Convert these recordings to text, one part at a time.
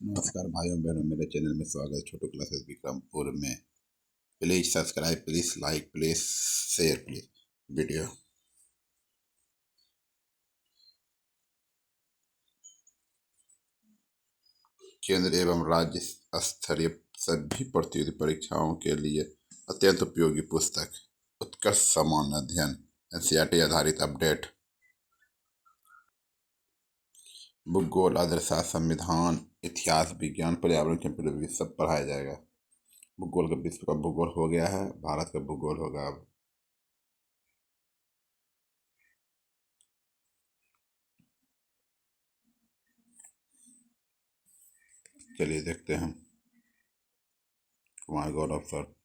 नमस्कार भाइयों बहनों, मेरे चैनल में स्वागत है। छोटू क्लासेस विक्रमपुर में। Please subscribe, please like, please share, please video. केंद्र एवं राज्य स्तरीय सभी प्रतियोगी परीक्षाओं के लिए अत्यंत उपयोगी पुस्तक उत्कर्ष सामान्य अध्ययन एनसीईआरटी आधारित अपडेट। भूगोल, अर्थशास्त्र, संविधान, इतिहास, विज्ञान, पर्यावरण, कंप्यूटर विज्ञान सब पढ़ाया जाएगा। भूगोल का विश्व का भूगोल हो गया है, भारत का भूगोल होगा अब। चलिए देखते हैं कुमार गौरव सर।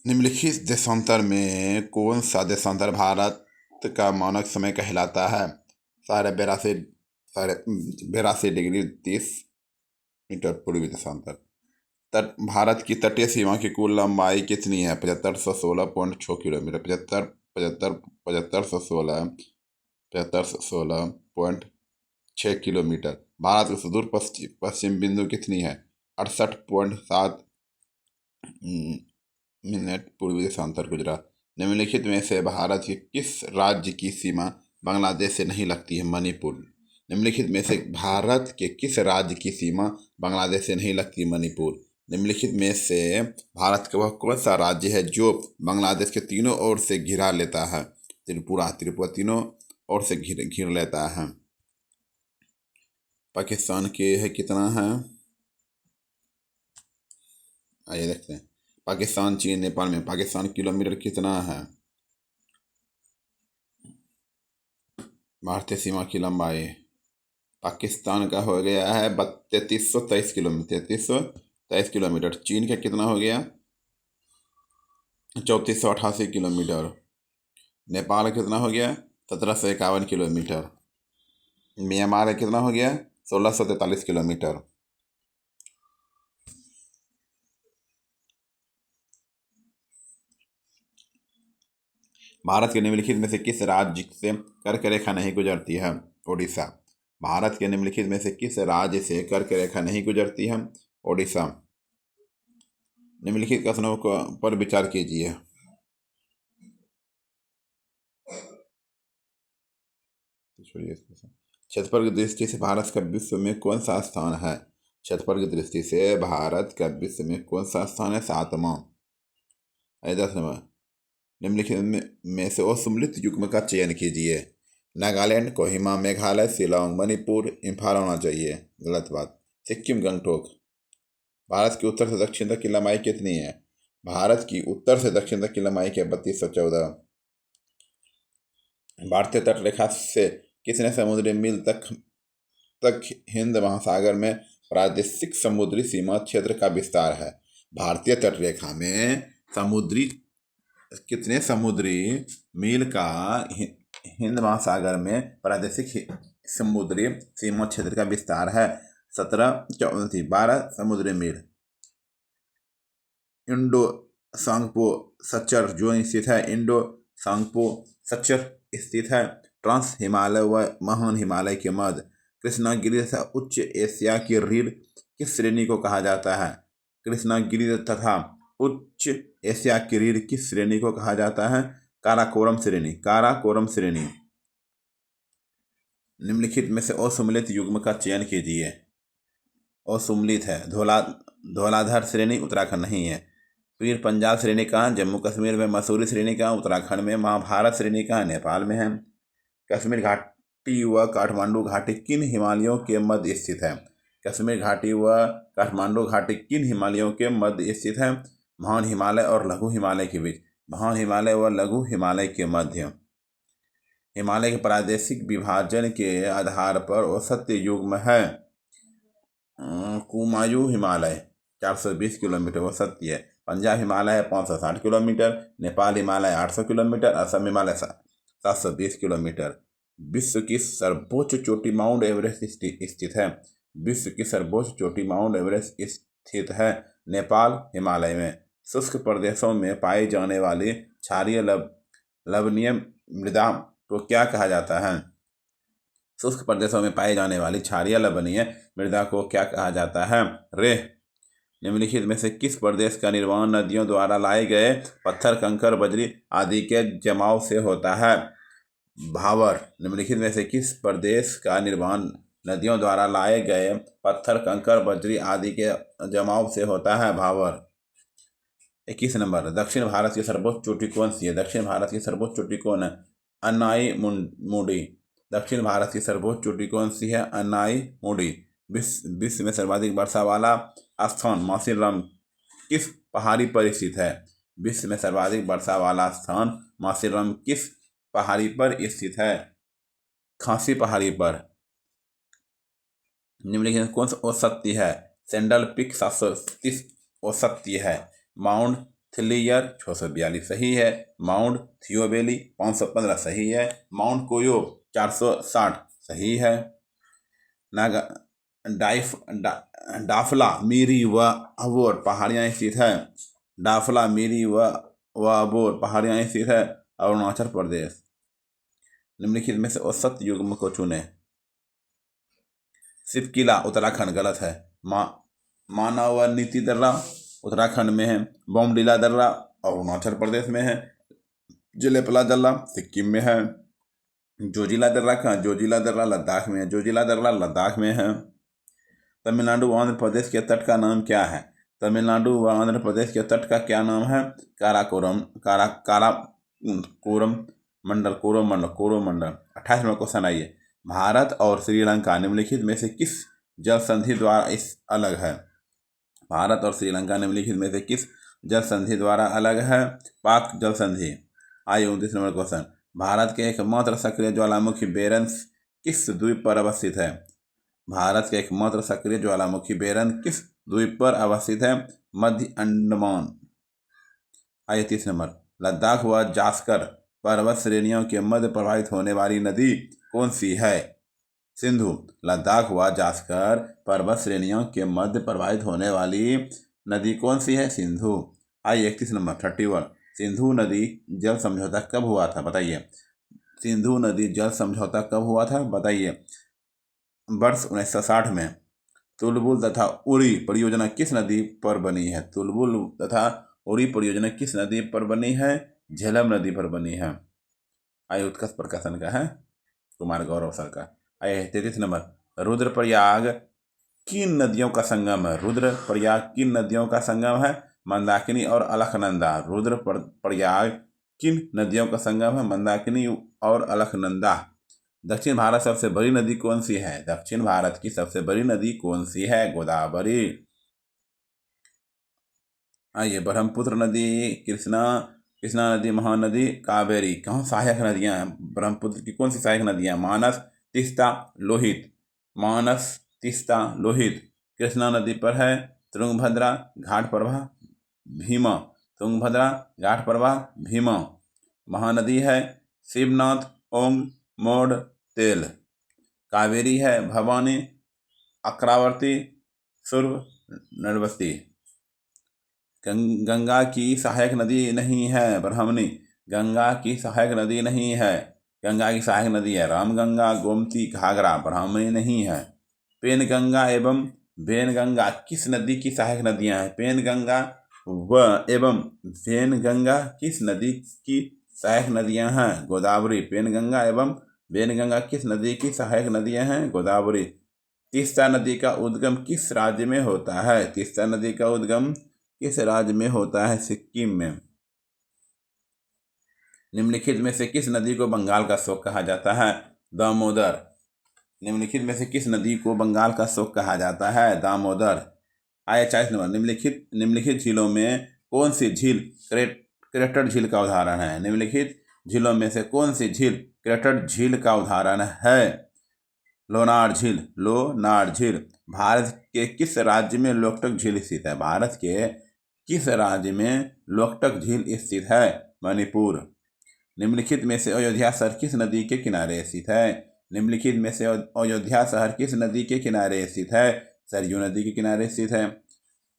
निम्नलिखित देशांतर में कौन सा देशांतर भारत का मानक समय कहलाता है? 82.30 पूर्वी देशांतर। भारत की तटीय सीमा की कुल लंबाई कितनी है? 7516.6 किलोमीटर। 7516.6 किलोमीटर। भारत की सुदूर पश्चिम बिंदु कितनी है? 68.7 मिनट पूर्वी देशांतर गुजरात। निम्नलिखित में से भारत के किस राज्य की सीमा बांग्लादेश से नहीं लगती है? मणिपुर। निम्नलिखित में से भारत के किस राज्य की सीमा बांग्लादेश से नहीं लगती? मणिपुर। निम्नलिखित में से भारत का वह कौन सा राज्य है जो बांग्लादेश के तीनों ओर से घिरा लेता है? त्रिपुरा तीनों ओर से घिर लेता है। पाकिस्तान के है कितना है? आइए देखते हैं। पाकिस्तान, चीन, नेपाल में पाकिस्तान किलोमीटर कितना है? भारतीय सीमा की लंबाई पाकिस्तान का हो गया है 3323 किलोमीटर। 3323 किलोमीटर। चीन का कितना हो गया? 3488 किलोमीटर। नेपाल का कितना हो गया? 1751 किलोमीटर। म्यांमार का कितना हो गया? 1643 किलोमीटर। भारत के निम्नलिखित में से किस राज्य से कर्क रेखा नहीं गुजरती है? ओडिशा। भारत के निम्नलिखित में से किस राज्य से कर्क रेखा नहीं गुजरती है? ओडिशा। निम्नलिखित कथनों पर विचार कीजिए। क्षेत्रफल की दृष्टि से भारत का विश्व में कौन सा स्थान है? क्षेत्रफल की दृष्टि से भारत का विश्व में कौन सा स्थान है? 7वां। 10वां। निम्नलिखित में से असुमेलित युग्म का चयन कीजिए। नागालैंड, कोहिमा, मेघालय, शिलोंग, मणिपुर, इम्फाल होना चाहिए। गलत बात। सिक्किम, गंगटोक। भारत की उत्तर से दक्षिण तक की लंबाई कितनी है? भारत की उत्तर से दक्षिण तक की लंबाई क्या? 3214। भारतीय तट रेखा से कितने समुद्री मील तक हिंद महासागर में प्रादेशिक समुद्री सीमा क्षेत्र का विस्तार है? भारतीय तट रेखा में कितने समुद्री मील का हिंद महासागर में प्रादेशिक समुद्री सीमा क्षेत्र का विस्तार है? 12 समुद्री मील। इंडो सांगपो सच्चर जो स्थित है, इंडो सांगपो सच्चर स्थित है ट्रांस हिमालय व महान हिमालय के मध्य। कृष्णागिरी तथा उच्च एशिया की रीढ़ किस श्रेणी को कहा जाता है? कृष्णागिरी तथा उच्च एशिया की रीढ़ किस श्रेणी को कहा जाता है? काराकोरम श्रेणी। काराकोरम श्रेणी। निम्नलिखित में से असुमेलित युग्म का चयन कीजिए। असुमेलित है धौलाधर श्रेणी, उत्तराखंड नहीं है। पीर पंजाल श्रेणी कहाँ? जम्मू कश्मीर में। मसूरी श्रेणी कहाँ? उत्तराखंड में। महाभारत श्रेणी कहाँ? नेपाल में है। कश्मीर घाटी व काठमांडू घाटी किन हिमालयों के मध्य स्थित है? कश्मीर घाटी व काठमांडू घाटी किन हिमालयों के मध्य स्थित है? महान हिमालय और लघु हिमालय के बीच। महान हिमालय व लघु हिमालय के मध्य। हिमालय के प्रादेशिक विभाजन के आधार पर औसत युग्म है कुमायूं हिमालय 420 किलोमीटर औसत है। पंजाब हिमालय है 560 kilometre. Nepal Himalaya 800 kilometre. Assam Himalaya 720 kilometre. विश्व की सर्वोच्च चोटी माउंट एवरेस्ट स्थित है। विश्व की सर्वोच्च चोटी माउंट एवरेस्ट स्थित है नेपाल हिमालय में। शुष्क प्रदेशों में पाई जाने वाली क्षारीय लवणीय मृदा को क्या कहा जाता है? शुष्क प्रदेशों में पाई जाने वाली क्षारीय लवणीय मृदा को क्या कहा जाता है? रेह। निम्नलिखित में से किस प्रदेश का निर्माण नदियों द्वारा लाए गए पत्थर, कंकड़, बजरी आदि के जमाव से होता है? भावर। निम्नलिखित में से किस प्रदेश का निर्माण नदियों द्वारा लाए गए पत्थर, कंकड़, बजरी आदि के जमाव से होता है? भावर। 21 नंबर, दक्षिण भारत की सर्वोच्च चोटी कौन सी है? दक्षिण भारत की सर्वोच्च चोटी कौन है? अन्नाई मुडी। दक्षिण भारत की सर्वोच्च चोटी कौन सी है? अन्नाई मुडी। विश्व में सर्वाधिक वर्षा वाला स्थान मासिरम किस पहाड़ी पर स्थित है? विश्व में सर्वाधिक वर्षा वाला स्थान मासिरम किस पहाड़ी पर स्थित है? खासी पहाड़ी पर। निम्नलिखित कौन सा औसत्य है? सेंडल पीक 730 औसत्य है। माउंट थिलियर 642 सही है। माउंट थियोबेली 515 सही है। माउंट कोयो 460 सही है। नागा डाफला मीरी व अबोर पहाड़ियाँ स्थित है। डाफला मीरी व अबोर पहाड़ियाँ स्थित है अरुणाचल प्रदेश। निम्नलिखित में से औसत युग्म को चुने। सिपकिला उत्तराखंड गलत है। मानवनीति दर्रा उत्तराखंड में है। बोमडिला दर्रा अरुणाचल प्रदेश में है। जिलेपला दर्रा सिक्किम में है। जोजिला दर्रा कहाँ? जोजिला दर्रा लद्दाख में है। जोजिला दर्रा लद्दाख में है। तमिलनाडु व आंध्र प्रदेश के तट का नाम क्या है? तमिलनाडु व आंध्र प्रदेश के तट का क्या नाम है? काराकोरम मंडल, कोरोमंडल। 28वां क्वेश्चन आइए। भारत और श्रीलंका निम्नलिखित में से किस जल संधि द्वारा अलग है? भारत और श्रीलंका निम्नलिखित में से किस जल संधि द्वारा अलग है? पाक जल संधि। आइए 29 नंबर क्वेश्चन। भारत के एकमात्र सक्रिय ज्वालामुखी बेरंस किस द्वीप पर अवस्थित है? भारत के एकमात्र सक्रिय ज्वालामुखी बेरन किस द्वीप पर अवस्थित है? मध्य अंडमान। आइए 30 नंबर। लद्दाख व जास्कर पर्वत श्रेणियों के मध्य प्रवाहित होने वाली नदी कौन सी है? सिंधु। लद्दाख व जास्कर पर्वत श्रेणियों के मध्य प्रवाहित होने वाली नदी कौन सी है? सिंधु। आइए 31 नंबर 31। सिंधु नदी जल समझौता कब हुआ था? बताइए। सिंधु नदी जल समझौता कब हुआ था? बताइए। वर्ष 1960 में। तुलबुल तथा उरी परियोजना किस नदी पर बनी है? तुलबुल तथा उरी परियोजना किस नदी पर बनी है? झेलम नदी पर बनी है। आइए उत्कर्ष प्रकाशन का है, कुमार गौरव सर का। आइए 33 नंबर। रुद्रप्रयाग किन नदियों का संगम है? रुद्रप्रयाग किन नदियों का संगम है? मंदाकिनी और अलकनंदा। रुद्रप्रयाग किन नदियों का संगम है? मंदाकिनी और अलकनंदा। दक्षिण भारत सबसे बड़ी नदी कौन सी है? दक्षिण भारत की सबसे बड़ी नदी कौन सी है? गोदावरी। आइए ब्रह्मपुत्र नदी, कृष्णा नदी, महानदी, कावेरी कहाँ सहायक नदियाँ हैं? ब्रह्मपुत्र की कौन सी सहायक नदियाँ? मानस, तीस्ता, लोहित। मानस, तीस्ता, लोहित। कृष्णा नदी पर है तुंगभद्रा, घाट प्रवाह, भीमा। तुंगभद्रा, घाट प्रवाह, भीमा। महानदी है शिवनाथ, ओंग, मोड, तेल। कावेरी है भवानी, अक्रावर्ती, सुर्व, नर्मती। गंगा की सहायक नदी नहीं है ब्राह्मणी। गंगा की सहायक नदी नहीं है। गंगा की सहायक नदी है रामगंगा, गोमती, घाघरा। ब्राह्मणी नहीं है। पेनगंगा एवं वेनगंगा किस नदी की सहायक नदियां हैं? पेनगंगा व एवं वेनगंगा किस नदी की सहायक नदियां हैं? गोदावरी। पेनगंगा एवं वेनगंगा किस नदी की सहायक नदियां हैं? गोदावरी। तीस्ता नदी का उद्गम किस राज्य में होता है? तीस्ता नदी का उद्गम किस राज्य में होता है? सिक्किम में। निम्नलिखित में से किस नदी को बंगाल का शोक कहा जाता है? दामोदर। निम्नलिखित में से किस नदी को बंगाल का शोक कहा जाता है? दामोदर। आइए 40 नंबर। निम्नलिखित झीलों में कौन सी झील क्रेटर झील का उदाहरण है? निम्नलिखित झीलों में से कौन सी झील क्रेटर झील का उदाहरण है? लोनार झील। लोनार झील। भारत के किस राज्य में लोकटक झील स्थित है? भारत के किस राज्य में लोकटक झील स्थित है? मणिपुर। निम्नलिखित में से अयोध्या शहर किस नदी के किनारे स्थित है? निम्नलिखित में से अयोध्या शहर किस नदी के किनारे स्थित है? सरयू नदी के किनारे स्थित है।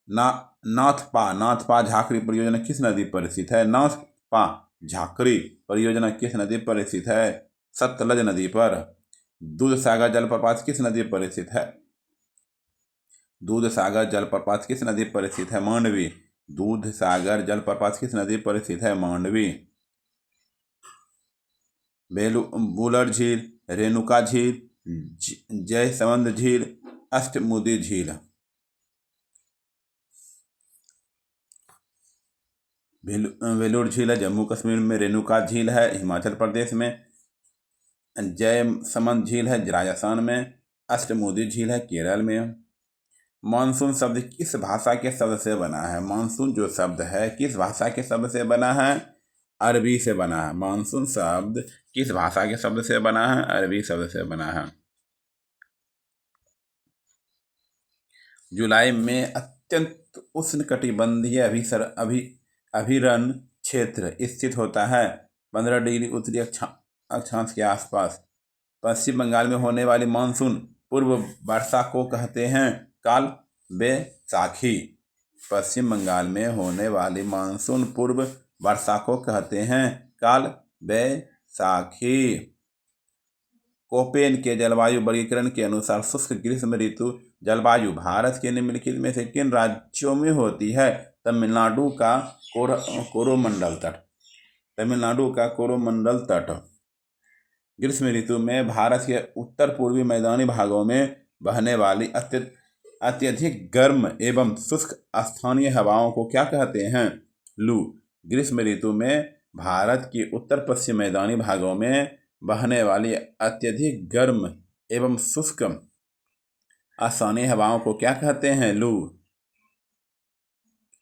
नाथपा झाकरी परियोजना किस नदी पर स्थित है? नाथपा झाकरी परियोजना किस नदी पर स्थित है? सतलज नदी पर। दूधसागर जलप्रपात किस नदी पर स्थित है? दूधसागर जलप्रपात किस नदी पर स्थित है? मांडवी। दूधसागर जलप्रपात किस नदी पर स्थित है? मांडवी। बुलर झील, रेणुका झील, जयसमंद झील, अष्टमुदी झील। वेलूर झील है जम्मू कश्मीर में, रेणुका झील है हिमाचल प्रदेश में, जयसमंद झील है राजस्थान में, अष्टमुदी झील है केरल में। मानसून शब्द किस भाषा के शब्द से बना है? मानसून जो शब्द है किस भाषा के शब्द से बना है? अरबी से बना है। मानसून शब्द किस भाषा के शब्द से बना है? अरबी शब्द से बना है। जुलाई में अत्यंत उष्णकटिबंधीय अभिरण क्षेत्र स्थित होता है 15 डिग्री उत्तरी अक्षांश के आसपास। पश्चिम बंगाल में होने वाली मानसून पूर्व वर्षा को कहते हैं काल बैसाखी। पश्चिम बंगाल में होने वाली मानसून पूर्व वर्षा को कहते हैं काल बैसाखी। कोपेन के जलवायु वर्गीकरण के अनुसार शुष्क ग्रीष्म ऋतु जलवायु भारत के निम्नलिखित में से किन राज्यों में होती है? तमिलनाडु का कोरोमंडल तट। तमिलनाडु का कोरोमंडल तट। ग्रीष्म ऋतु में भारत के उत्तर पूर्वी मैदानी भागों में बहने वाली अत्यधिक गर्म एवं शुष्क स्थानीय हवाओं को क्या कहते हैं? लू। ग्रीष्म ऋतु में भारत की उत्तर पश्चिम मैदानी भागों में बहने वाली अत्यधिक गर्म एवं शुष्क स्थानीय हवाओं को क्या कहते हैं? लू।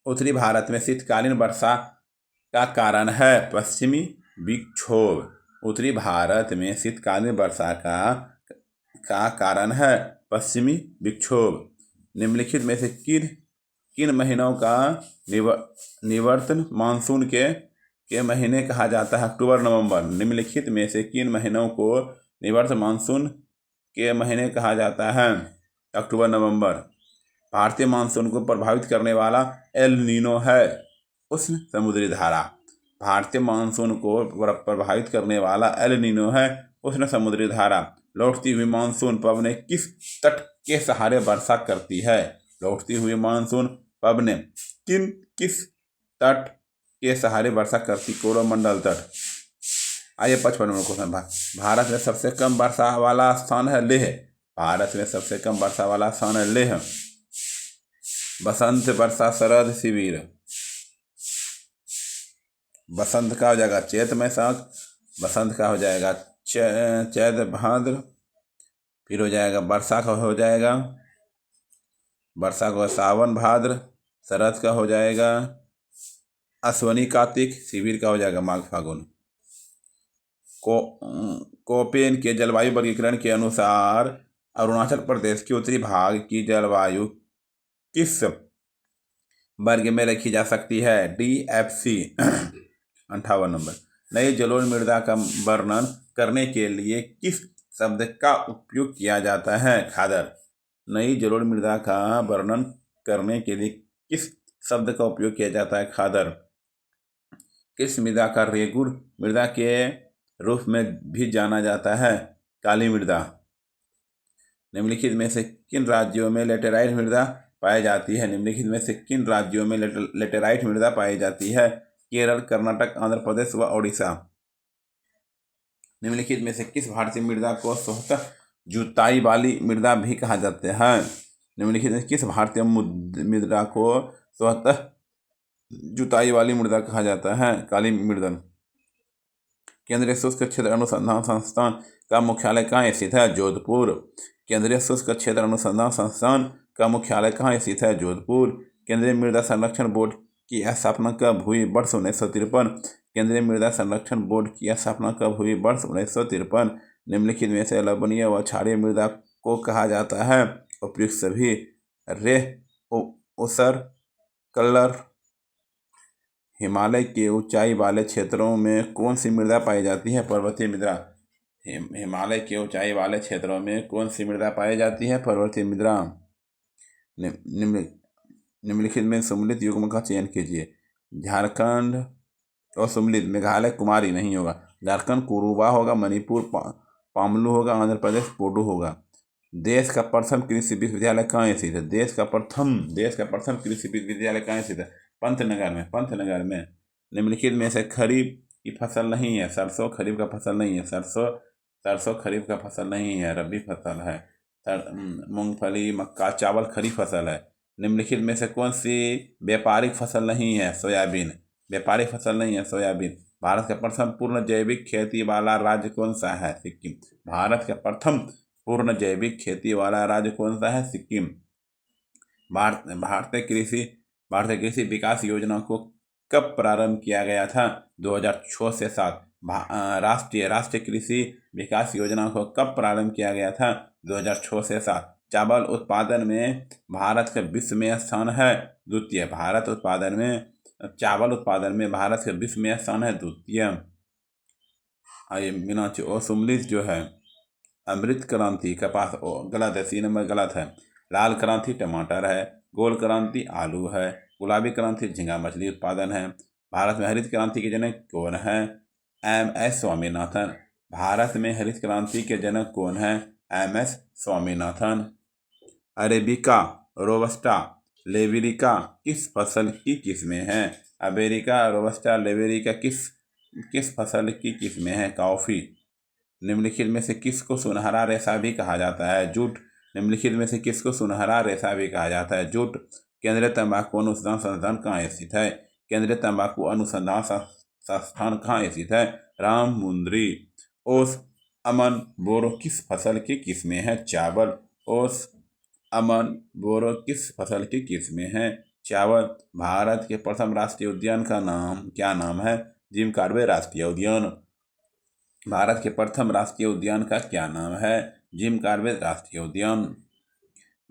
उत्तरी भारत में शीतकालीन वर्षा का कारण है पश्चिमी विक्षोभ। उत्तरी भारत में शीतकालीन वर्षा का कारण है पश्चिमी विक्षोभ। निम्नलिखित में से किन महीनों का निवर्तन मानसून के महीने कहा जाता है? अक्टूबर नवंबर। निम्नलिखित में से किन महीनों को निवर्तन मानसून के महीने कहा जाता है? अक्टूबर नवंबर। भारतीय मानसून को प्रभावित करने वाला एल नीनो है उष्ण समुद्री धारा। भारतीय मानसून को प्रभावित करने वाला एल नीनो है उष्ण समुद्री धारा। लौटती हुई मानसून पवनें किस तट के सहारे वर्षा करती है? लौटती हुई मानसून पवनें किस तट के सहारे वर्षा करती? कोरोमंडल तट। आइए 55 नंबर क्वेश्चन। भारत में सबसे कम वर्षा वाला स्थान है लेह। भारत में सबसे कम वर्षा वाला स्थान है लेह। बसंत वर्षा शरद शिविर। बसंत का हो जाएगा चैत वैशाख। बसंत का हो जाएगा चैत भाद्र। फिर हो जाएगा वर्षा का हो जाएगा सावन भाद्र। शरद का हो जाएगा अश्वनी कार्तिक। शिविर का हो जाएगा माघ फागुन। कोपेन के जलवायु वर्गीकरण के अनुसार अरुणाचल प्रदेश के उत्तरी भाग की जलवायु किस वर्ग में रखी जा सकती है? DFC। 58 नंबर। नई जलोढ़ मृदा का वर्णन करने के लिए किस शब्द का उपयोग किया जाता है? खादर। नई जलोढ़ मृदा का वर्णन करने के लिए किस शब्द का उपयोग किया जाता है? खादर। किस मृदा का रेगुर मृदा के रूप में भी जाना जाता है? काली मृदा। निम्नलिखित में से किन राज्यों में लेटेराइट मृदा पाई जाती है? निम्नलिखित में से किन राज्यों में लेटेराइट मृदा पाई जाती है? केरल, कर्नाटक, आंध्र प्रदेश व ओडिशा। निम्नलिखित में से किस भारतीय मृदा को स्वतः जुताई वाली मृदा भी कहा जाता है? निम्नलिखित में किस भारतीय मृदा को स्वतः जुताई वाली मृदा कहा जाता है? काली मृदा। केंद्रीय शुष्क क्षेत्र अनुसंधान संस्थान का मुख्यालय कहाँ स्थित है? जोधपुर। केंद्रीय शुष्क क्षेत्र अनुसंधान संस्थान का मुख्यालय कहाँ स्थित है? जोधपुर। केंद्रीय मृदा संरक्षण बोर्ड की स्थापना कब हुई? वर्ष 1953। केंद्रीय मृदा संरक्षण बोर्ड की स्थापना कब हुई? वर्ष 1953। निम्नलिखित में से लवणीय व क्षारीय मृदा को कहा जाता है? उपयुक्त सभी। रेह, ऊसर, कल्लर, हिमालय के ऊंचाई वाले क्षेत्रों में कौन सी मृदा पाई जाती है? पर्वतीय मृदा। हिमालय के ऊंचाई वाले क्षेत्रों में कौन सी मृदा पाई जाती है? पर्वतीय मृदा। निम्नलिखित में सम्मिलित युग्म का चयन कीजिए। झारखंड और सम्मिलित मेघालय कुमारी नहीं होगा, झारखंड कुरुबा होगा, मणिपुर पामलू होगा, आंध्र प्रदेश पोडू होगा। देश का प्रथम कृषि विश्वविद्यालय कहाँ स्थित है? देश का प्रथम कृषि विश्वविद्यालय कहाँ स्थित है? पंतनगर में। निम्नलिखित में से खरीफ की फसल नहीं है। सरसों खरीफ का फसल नहीं है। सरसों खरीफ का फसल नहीं है, रबी फसल है। मूंगफली, मक्का, चावल खरीफ फसल है। निम्नलिखित में से कौन सी व्यापारिक फसल नहीं है? सोयाबीन। व्यापारिक फसल नहीं है सोयाबीन। भारत का प्रथम पूर्ण जैविक खेती वाला राज्य कौन सा है? सिक्किम। भारत का प्रथम पूर्ण जैविक खेती वाला राज्य कौन सा है? सिक्किम। भारतीय कृषि विकास योजना को कब प्रारंभ किया गया था? 2006 से 7। राष्ट्रीय कृषि विकास योजना को कब प्रारंभ किया गया था? 2006 से 7। चावल उत्पादन में भारत का विश्व में स्थान है द्वितीय। चावल उत्पादन में भारत का विश्व में स्थान है द्वितीय। मीनाक्षी और सम्मिलित जो है अमृत क्रांति कपास, गलत है, सी नंबर गलत है। लाल क्रांति टमाटर है, गोल क्रांति आलू है, गुलाबी क्रांति झींगा मछली उत्पादन है। भारत में हरित क्रांति के जनक कौन है? MS स्वामीनाथन। भारत में हरित क्रांति के जनक कौन है? MS स्वामीनाथन। अरेबिका, रोबस्टा, लेवेरिका किस फसल की किस्में हैं? अरेबिका, रोबस्टा, लेवेरिका किस फसल की किस्में हैं? कॉफी। निम्नलिखित में से किसको सुनहरा रेशा भी कहा जाता है? जूट। निम्नलिखित में से किसको सुनहरा रेशा भी कहा जाता है? जूट। केंद्रीय तंबाकू अनुसंधान संस्थान कहाँ स्थित है? केंद्रीय तंबाकू अनुसंधान संस्थान कहाँ स्थित है? राममुंदरी। ओस, अमन, बोरो किस फसल की किस्में हैं? चावल। ओस, अमन, बोरो किस फसल की किस्में हैं? चावल। भारत के प्रथम राष्ट्रीय उद्यान का क्या नाम है? जिम कॉर्बेट राष्ट्रीय उद्यान। भारत के प्रथम राष्ट्रीय उद्यान का क्या नाम है? जिम कॉर्बेट राष्ट्रीय उद्यान।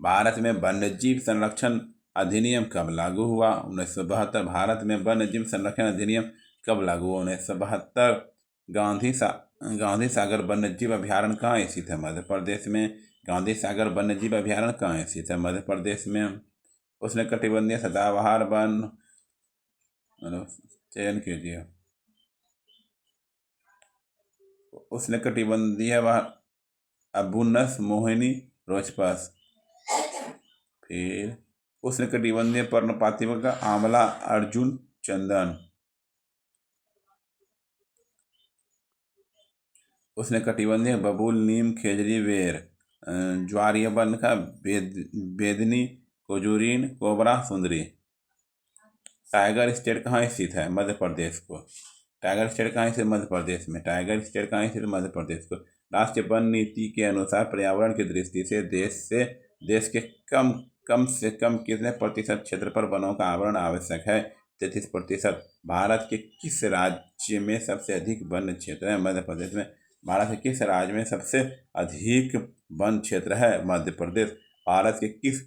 भारत में वन्यजीव संरक्षण अधिनियम कब लागू हुआ? 1972। भारत में वन्यजीव संरक्षण अधिनियम कब लागू हुआ? 1972। गांधी सागर वन्यजीव अभ्यारण्य कहाँ स्थित है? मध्य प्रदेश में। गांधी सागर वन्यजीव अभ्यारण्य कहाँ स्थित है? मध्य प्रदेश में। उष्णकटिबंधीय सदाबहार वन चयन कीजिए। उष्णकटिबंधीय अबुनस मोहिनी रोचपस। फिर उष्णकटिबंधीय पर्णपाती का आंवला अर्जुन चंदन। उष्णकटिबंधीय बबूल नीम खेजड़ी बेर। ज्वारीय वन का बेदनी कोजुरीन कोबरा सुंदरी। टाइगर स्टेट कहाँ स्थित है? मध्य प्रदेश को। टाइगर स्टेट कहाँ स्थित? मध्य प्रदेश में। टाइगर स्टेट कहाँ स्थित? मध्य प्रदेश को। राष्ट्रीय वन नीति के अनुसार पर्यावरण की दृष्टि से देश के कम से कम कितने प्रतिशत क्षेत्र पर वनों का आवरण आवश्यक है? 33%। भारत के किस राज्य में सबसे अधिक वन क्षेत्र है? मध्य प्रदेश में। भारत के किस राज्य में सबसे अधिक वन क्षेत्र है? मध्य प्रदेश। भारत के किस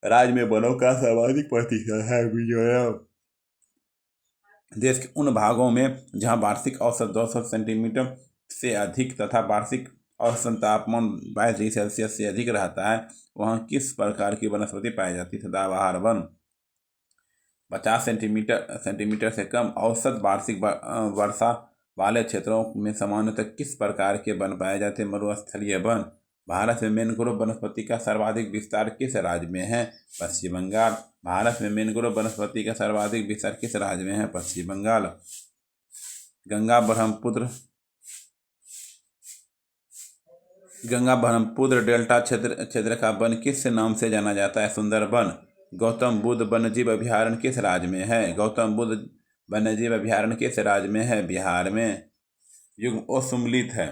राज्य में वनों का सर्वाधिक प्रतिशत है? मिजोरम। देश के उन भागों में जहां वार्षिक औसत 200 सेंटीमीटर से अधिक तथा वार्षिक औसत तापमान 22 डिग्री सेल्सियस से अधिक रहता है, वहां किस प्रकार की वनस्पति पाई जाती है? सदाबहार वन। 50 सेंटीमीटर से कम औसत वार्षिक वर्षा वाले क्षेत्रों में सामान्यतः किस प्रकार के वन पाए जाते हैं? मरुस्थलीय वन। भारत में मैंग्रोव वनस्पति का सर्वाधिक विस्तार किस राज्य में है? पश्चिम बंगाल। भारत में मैंग्रोव वनस्पति का सर्वाधिक विस्तार किस राज्य में है? पश्चिम बंगाल। गंगा ब्रह्मपुत्र डेल्टा क्षेत्र का वन किस नाम से जाना जाता है? सुंदरबन। गौतम बुद्ध वन्यजीव अभ्यारण्य किस राज्य में है? गौतम बुद्ध वन्यजीव अभ्यारण्य किस राज्य में है? बिहार में। युग्म सम्मिलित है।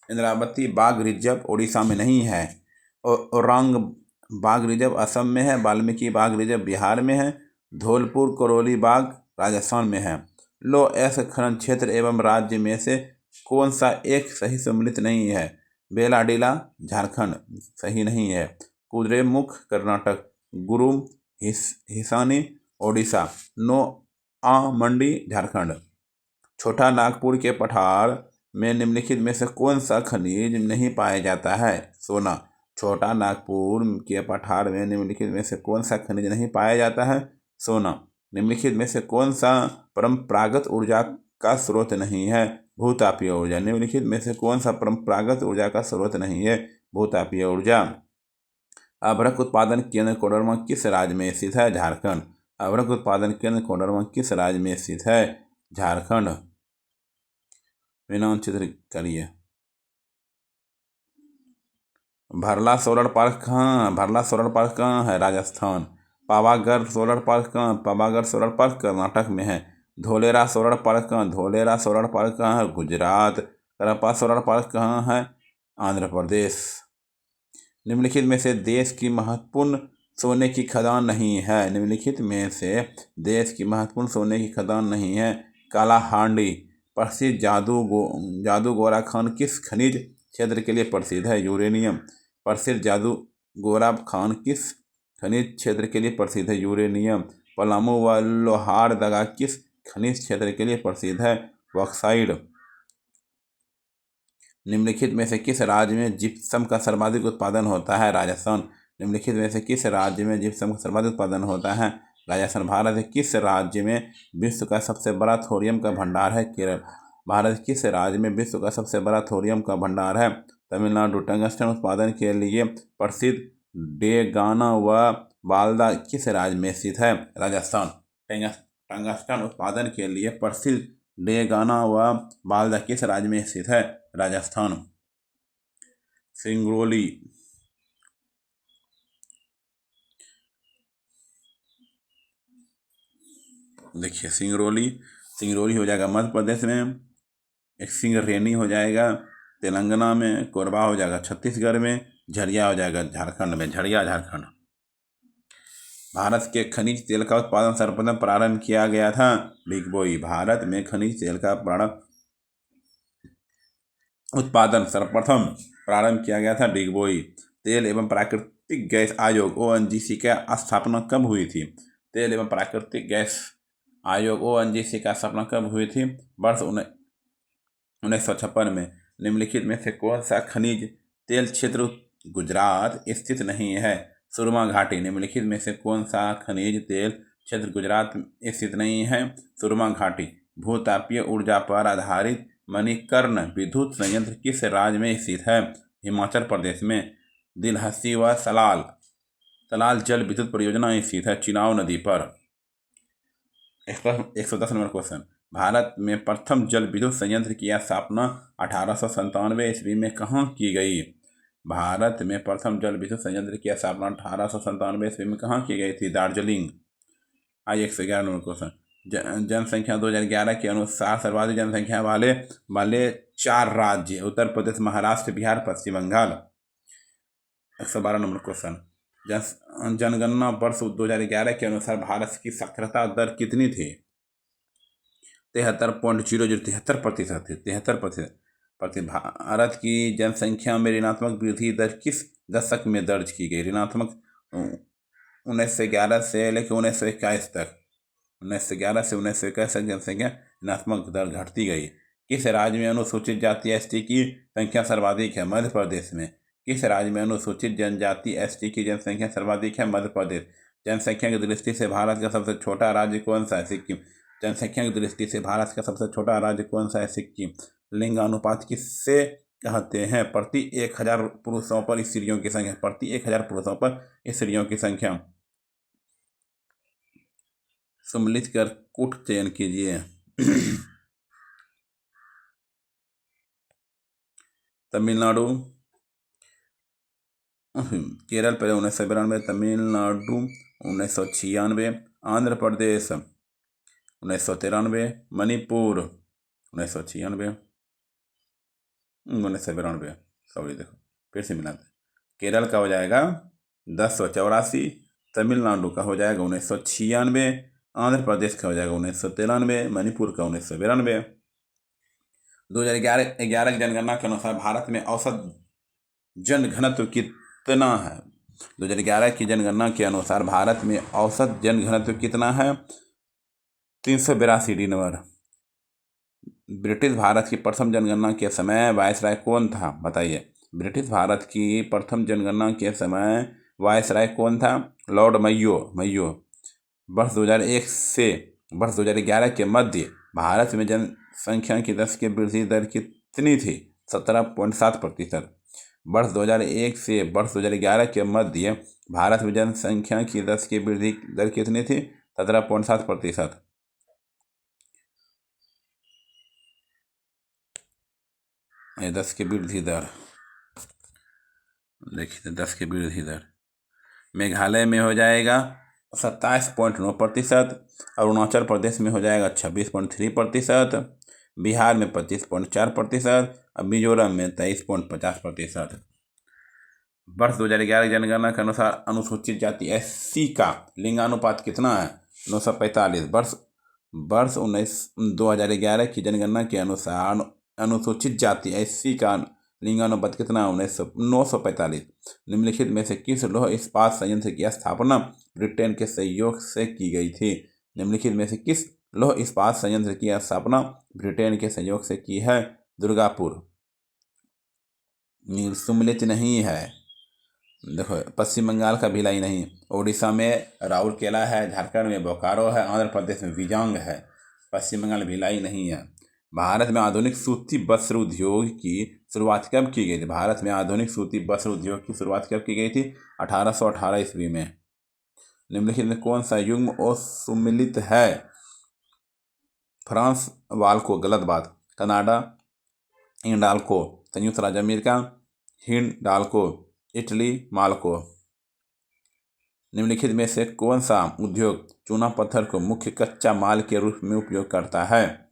इंद्रावती बाघ रिजर्व उड़ीसा में नहीं है, औरंग बाघ रिजर्व असम में है, वाल्मीकि बाघ रिजर्व बिहार में है, धौलपुर करौली बाघ राजस्थान में है। लो अयस्क खनन क्षेत्र एवं राज्य में से कौन सा एक सही सम्मिलित नहीं है? बेलाडीला झारखंड सही नहीं है। कुद्रेमुख कर्नाटक, गुरुम हिसानी ओडिशा। नो मंडी झारखंड। छोटा नागपुर के पठार में निम्नलिखित में से कौन सा खनिज नहीं पाया जाता है? सोना। छोटा नागपुर के पठार में निम्नलिखित में से कौन सा खनिज नहीं पाया जाता है? सोना। निम्नलिखित में से कौन सा परंपरागत ऊर्जा का स्रोत नहीं है? भूतापीय ऊर्जा। निम्नलिखित में से कौन सा परंपरागत ऊर्जा का स्रोत नहीं है? भूतापीय ऊर्जा। अभ्रक उत्पादन केंद्र कोडरमा किस राज्य में स्थित है? झारखंड। अभ्रक उत्पादन केंद्र कोडरमा किस राज्य में स्थित है? झारखंड। चित्र करिए। भरला सोलर पार्क कहाँ है? राजस्थान। पावागढ़ सोलर पार्क कर्नाटक में है। धोलेरा सोलर पार्क कहाँ है? गुजरात। करप्पा सोलर पार्क कहाँ है? आंध्र प्रदेश। निम्नलिखित में से देश की महत्वपूर्ण सोने की खदान नहीं है। निम्नलिखित में से देश की महत्वपूर्ण सोने की खदान नहीं है। कालाहांडी। प्रसिद्ध जादूगोरा खान किस खनिज क्षेत्र के लिए प्रसिद्ध है? यूरेनियम। प्रसिद्ध जादूगोरा खान किस खनिज क्षेत्र के लिए प्रसिद्ध है? यूरेनियम। पलामू व लोहारदगा किस खनिज क्षेत्र के लिए प्रसिद्ध है? बॉक्साइट। निम्नलिखित में से किस राज्य में जिप्सम का सर्वाधिक उत्पादन होता है? राजस्थान। निम्नलिखित में से किस राज्य में जिप्सम का सर्वाधिक उत्पादन होता है? राजस्थान। भारत के किस राज्य में विश्व का सबसे बड़ा थोरियम का भंडार है? केरल। भारत किस राज्य में विश्व का सबसे बड़ा थोरियम का भंडार है? तमिलनाडु। टंगस्टन उत्पादन के लिए प्रसिद्ध डेगाना व बाल्दा किस राज्य में स्थित है? राजस्थान। टंगस्टन उत्पादन के लिए प्रसिद्ध डेगाना व बाल्दा किस राज्य में स्थित है? राजस्थान। सिंगरौली। देखिए सिंगरौली हो जाएगा मध्य प्रदेश में। एक सिंगरेनी हो जाएगा तेलंगाना में। कोरबा हो जाएगा छत्तीसगढ़ में। झरिया हो जाएगा झारखंड में। झारखंड। भारत के खनिज तेल का उत्पादन सर्वप्रथम प्रारंभ किया गया था? डिगबोई। भारत में खनिज तेल का उत्पादन सर्वप्रथम प्रारंभ किया गया था? डिगबोई। तेल एवं प्राकृतिक गैस आयोग ONGC का स्थापना कब हुई थी? तेल एवं प्राकृतिक गैस आयोग ONGC का स्थापना कब हुई थी? वर्ष 1956 में। निम्नलिखित में से कौन सा खनिज तेल क्षेत्र गुजरात स्थित नहीं है? सुरमा घाटी। निम्नलिखित में से कौन सा खनिज तेल क्षेत्र गुजरात स्थित नहीं है? सुरमा घाटी। भूतापीय ऊर्जा पर आधारित मणिकर्ण विद्युत संयंत्र किस राज्य में स्थित है? हिमाचल प्रदेश में। दिलहसी व सलाल जल विद्युत परियोजना स्थित है चिनाव नदी पर। 110 नंबर क्वेश्चन। भारत में प्रथम जल विद्युत संयंत्र की स्थापना 1897 ईस्वी में कहाँ की गई? भारत में प्रथम जल विद्युत संयंत्र की स्थापना 1897 ईस्वी में कहाँ की गई थी? दार्जिलिंग। 111 number question. जनसंख्या 2011 के अनुसार सर्वाधिक जनसंख्या वाले 4 राज्य उत्तर प्रदेश, महाराष्ट्र, बिहार, पश्चिम बंगाल। 112 number question. जनगणना वर्ष 2011 के अनुसार भारत की साक्षरता दर कितनी थी? 73.00 73%। भारत की जनसंख्या में ऋणात्मक वृद्धि दर किस दशक में दर्ज की गई? ऋणात्मक 1911 से लेकर 1921 तक। 1911 से 1921 तक जनसंख्या ऋणात्मक दर घटती गई। किस राज्य में अनुसूचित जाति ST की संख्या सर्वाधिक है? मध्य प्रदेश में। किस राज्य में अनुसूचित जनजाति ST की जनसंख्या सर्वाधिक है? मध्य प्रदेश। जनसंख्या की दृष्टि से भारत का सबसे छोटा राज्य कौन सा है? सिक्किम। जनसंख्या की दृष्टि से भारत का सबसे छोटा राज्य कौन सा है? सिक्किम। लिंग अनुपात किससे कहते हैं? प्रति 1000 पुरुषों पर स्त्रियों की संख्या। प्रति 1000 पुरुषों पर स्त्रियों की संख्या। सम्मिलित कर कूट चयन कीजिए। तमिलनाडु, केरल पहले 1992, तमिलनाडु 1996, आंध्र प्रदेश 1993, मणिपुर 1996, 1992। सॉरी देखो फिर से मिलाते हैं। केरल का हो जाएगा 1084, तमिलनाडु का हो जाएगा 1996, आंध्र प्रदेश का हो जाएगा 1993, मणिपुर का 1992। 2011 की जनगणना के अनुसार भारत में औसत जनघनत्व कितना है? 2011 की जनगणना के अनुसार भारत में औसत जनघनत्व कितना है? 382 नंबर। ब्रिटिश भारत की प्रथम जनगणना के समय वायसराय कौन था, बताइए। ब्रिटिश भारत की प्रथम जनगणना के समय वायसराय कौन था? लॉर्ड मैयो। वर्ष 2001 से वर्ष 2011 के मध्य भारत में जनसंख्या की दर की वृद्धि दर कितनी थी? 17.7%। वर्ष 2001 से वर्ष 2011 के मध्य भारत में जनसंख्या की दर की वृद्धि दर कितनी थी? 17.7%। ये 10 की वृद्धि दर देखिए, 10 की वृद्धि दर मेघालय में हो जाएगा 27.9%, अरुणाचल प्रदेश में हो जाएगा 26.3%, बिहार में 25.4% और मिजोरम में 23.50%। वर्ष 2011 जनगणना के अनुसार अनुसूचित जाति SC का लिंगानुपात कितना है? 945। वर्ष 2011 की जनगणना के अनुसार अनुसूचित जाति SC का लिंगानुपात कितना है? 945। निम्नलिखित में से किस लौह इस्पात संयंत्र की स्थापना ब्रिटेन के सहयोग से की गई थी? निम्नलिखित में से किस लौह इस्पात संयंत्र की स्थापना ब्रिटेन के सहयोग से की है? दुर्गापुर। सुमलित नहीं है, देखो। पश्चिम बंगाल का भिलाई नहीं, उड़ीसा में राउरकेला है, झारखंड में बोकारो है, आंध्र प्रदेश में विजांग है। पश्चिम बंगाल भिलाई नहीं है। भारत में आधुनिक सूती वस्त्र उद्योग की शुरुआत कब की गई थी? भारत में आधुनिक सूती वस्त्र उद्योग की शुरुआत कब की गई थी? 1818 ईस्वी में। निम्नलिखित में कौन सा युग्म असुमेलित है? फ्रांस वाल्को, गलत बात। कनाडा, इंडाल्को, संयुक्त राज्य अमेरिका, हिंडाल्को, इटली, माल्को। निम्नलिखित में से कौन सा उद्योग चूना पत्थर को मुख्य कच्चा माल के रूप में उपयोग करता है?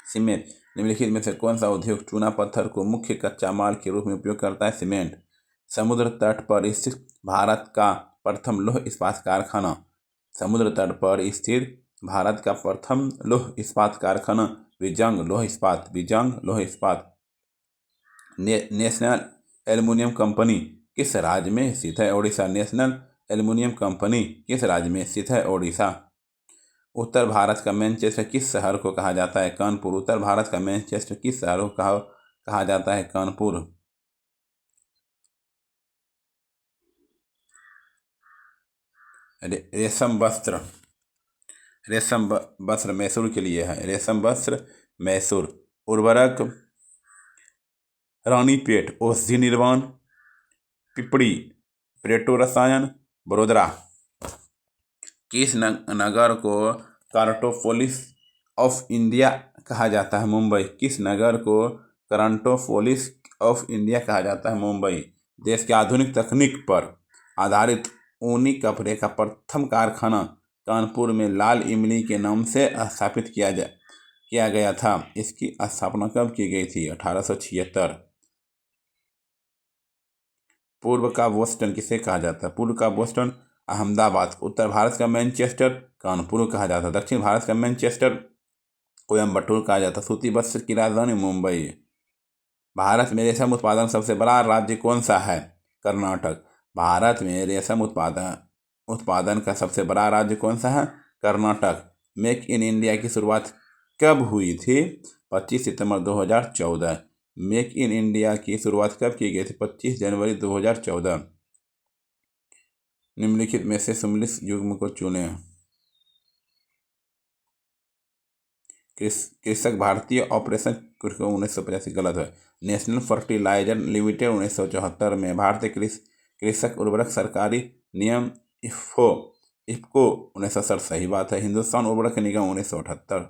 सीमेंट। निम्नलिखित में से कौन सा उद्योग चूना पत्थर को मुख्य कच्चा माल के रूप में उपयोग करता है? सीमेंट। समुद्र तट पर स्थित भारत का प्रथम लौह इस्पात कारखाना। समुद्र तट पर स्थित भारत का प्रथम लौह इस्पात कारखाना विजांग लौह इस्पात। नेशनल एल्युमिनियम कंपनी किस राज्य में स्थित है? ओडिशा। नेशनल एल्युमिनियम कंपनी किस राज्य में स्थित है? ओडिशा। उत्तर भारत का मैनचेस्टर किस शहर को कहा जाता है? कानपुर। उत्तर भारत का मैनचेस्टर किस शहर को कहा जाता है? कानपुर। रेशम वस्त्र मैसूर के लिए है। रेशम वस्त्र मैसूर। उर्वरक रानीपेट औषधि निर्माण, पिपड़ी पेट्रो रसायन, बड़ोदरा। किस नगर को कार्टोपोलिस ऑफ इंडिया कहा जाता है? मुंबई। किस नगर को कार्टोपोलिस ऑफ इंडिया कहा जाता है? मुंबई। देश के आधुनिक तकनीक पर आधारित ऊनी कपड़े का प्रथम कारखाना कानपुर में लाल इमली के नाम से स्थापित किया गया था। इसकी स्थापना कब की गई थी? 1876। पूर्व का बोस्टन किसे कहा जाता है? पूर्व का बोस्टन अहमदाबाद। उत्तर भारत का मैनचेस्टर कानपुर कहा जाता है। दक्षिण भारत का मैनचेस्टर कोयम्बटूर कहा जाता है। सूती वस्त्र की राजधानी मुंबई। भारत में रेशम उत्पादन सबसे बड़ा राज्य कौन सा है? कर्नाटक। भारत में रेशम उत्पादन का सबसे बड़ा राज्य कौन सा है? कर्नाटक। मेक इन इंडिया की शुरुआत कब हुई थी? 25 सितंबर 2014। मेक इन इंडिया की शुरुआत कब की गई थी? 25 जनवरी 2014। निम्नलिखित में से सुमेलित युग्म को चुनें। कृषक भारतीय ऑपरेशन 1985 गलत है। नेशनल फर्टिलाइजर लिमिटेड 1974 में। भारतीय कृषक उर्वरक सरकारी नियम इफ्को 1960 सही बात है। हिंदुस्तान उर्वरक निगम 1978।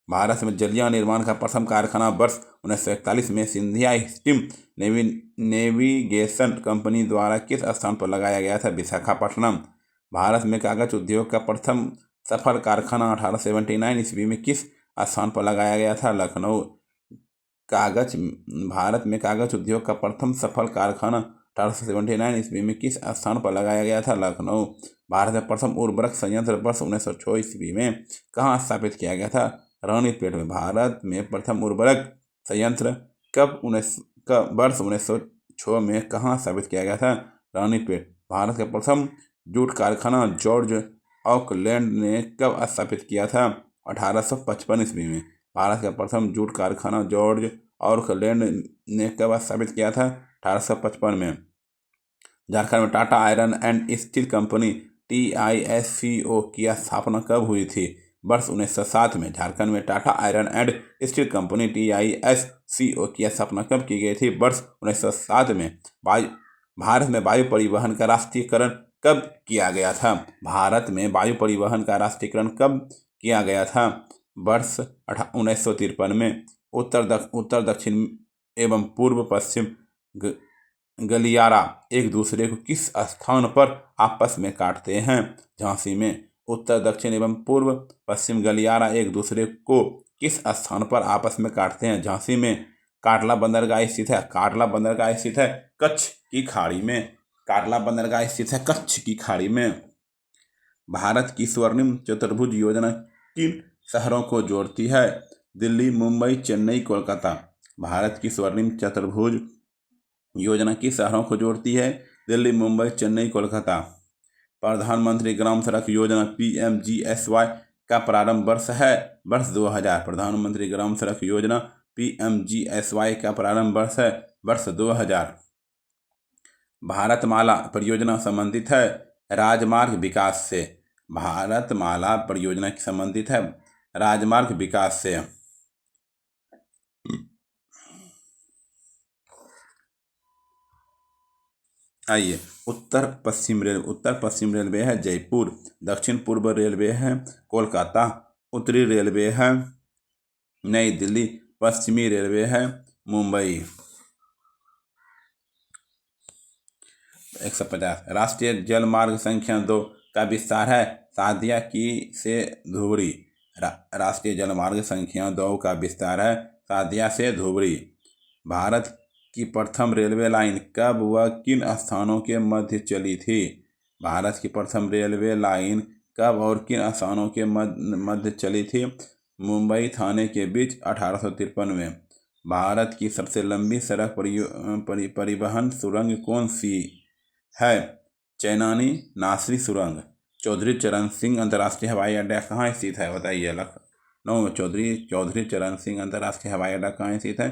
भारत में जलिया निर्माण का प्रथम कारखाना वर्ष 1941 में सिंधिया स्टीम नेविगेशन कंपनी द्वारा किस स्थान पर लगाया गया था? विशाखापट्टनम। भारत में कागज उद्योग का प्रथम सफल कारखाना 1879 ईस्वी में किस स्थान पर लगाया गया था? लखनऊ। भारत में कागज उद्योग का प्रथम सफल कारखाना 1879 ईस्वी में किस स्थान पर लगाया गया था? लखनऊ। भारत में प्रथम उर्वरक संयंत्र वर्ष 1906 ईस्वी में कहाँ स्थापित किया गया था? रानीपेट में। भारत में प्रथम उर्वरक संयंत्र वर्ष 1906 में कहाँ स्थापित किया गया था? रानीपेट। भारत का प्रथम जूट कारखाना जॉर्ज ऑकलैंड ने कब स्थापित किया था? 1855 ईस्वी में। भारत का प्रथम जूट कारखाना जॉर्ज ऑकलैंड ने कब स्थापित किया था? 1855 में। झारखंड में Tata iron and steel company TISCO की स्थापना कब हुई थी? वर्ष 1907 में। झारखंड में Tata iron and steel company TISCO की स्थापना कब की गई थी? वर्ष 1907 में। भारत में वायु परिवहन का राष्ट्रीयकरण कब किया गया था? भारत में वायु परिवहन का राष्ट्रीयकरण कब किया गया था? वर्ष 1953 में। उत्तर दक्षिण एवं पूर्व पश्चिम गलियारा एक दूसरे को किस स्थान पर आपस में काटते हैं? झांसी में। उत्तर दक्षिण एवं पूर्व पश्चिम गलियारा एक दूसरे को किस स्थान पर आपस में काटते हैं? झांसी में। काटला बंदरगाह स्थित है? काटला बंदरगाह स्थित है कच्छ की खाड़ी में। काटला बंदरगाह स्थित है कच्छ की खाड़ी में। भारत की स्वर्णिम चतुर्भुज योजना किन शहरों को जोड़ती है? दिल्ली, मुंबई, चेन्नई, कोलकाता। भारत की स्वर्णिम चतुर्भुज योजना किस शहरों को जोड़ती है? दिल्ली, मुंबई, चेन्नई, कोलकाता। प्रधानमंत्री ग्राम सड़क योजना PMGSY का प्रारंभ वर्ष है? वर्ष 2000। प्रधानमंत्री ग्राम सड़क योजना PMGSY का प्रारंभ वर्ष है? वर्ष 2000। भारतमाला परियोजना संबंधित है राजमार्ग विकास से। भारतमाला परियोजना संबंधित है राजमार्ग विकास से। आइए, उत्तर पश्चिम रेलवे है जयपुर। दक्षिण पूर्व रेलवे है कोलकाता। उत्तरी रेलवे है नई दिल्ली। पश्चिमी रेलवे है मुंबई। 150। राष्ट्रीय जलमार्ग संख्या 2 का विस्तार है सादिया की से धुबरी। राष्ट्रीय जलमार्ग संख्या 2 का विस्तार है सादिया से धुबरी। भारत की प्रथम रेलवे लाइन कब व किन स्थानों के मध्य चली थी? भारत की प्रथम रेलवे लाइन कब और किन स्थानों के मध्य चली थी? मुंबई थाने के बीच 1853 में। भारत की सबसे लंबी सड़क परिवहन सुरंग कौन सी है? चैनानी नासरी सुरंग। चौधरी चरण सिंह अंतर्राष्ट्रीय हवाई अड्डा कहाँ स्थित है? बताइए। लखनऊ में। चौधरी चरण सिंह अंतर्राष्ट्रीय हवाई अड्डा कहाँ स्थित है?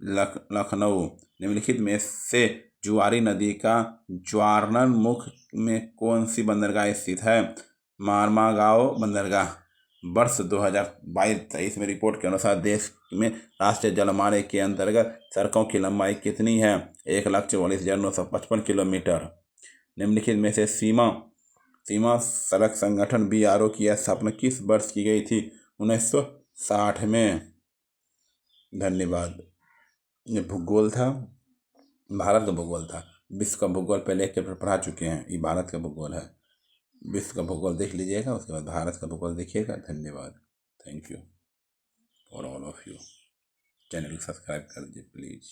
लखनऊ। निम्नलिखित में से जुआरी नदी का ज्वारनमुख में कौन सी बंदरगाह स्थित है? मारमागांव बंदरगाह। वर्ष 2022-23 में रिपोर्ट के अनुसार देश में राष्ट्रीय जलमार्ग के अंतर्गत सड़कों की लंबाई कितनी है? 1,44,955 किलोमीटर। निम्नलिखित में से सीमा सड़क संगठन BRO की स्थापना किस वर्ष की गई थी? 1960 में। धन्यवाद। ये भूगोल था, भारत का भूगोल था। विश्व का भूगोल पहले एक चैप्टर पढ़ा चुके हैं, ये भारत का भूगोल है। विश्व का भूगोल देख लीजिएगा, उसके बाद भारत का भूगोल देखिएगा। धन्यवाद। Thank you for all of you. Channel को सब्सक्राइब कर दीजिए प्लीज़।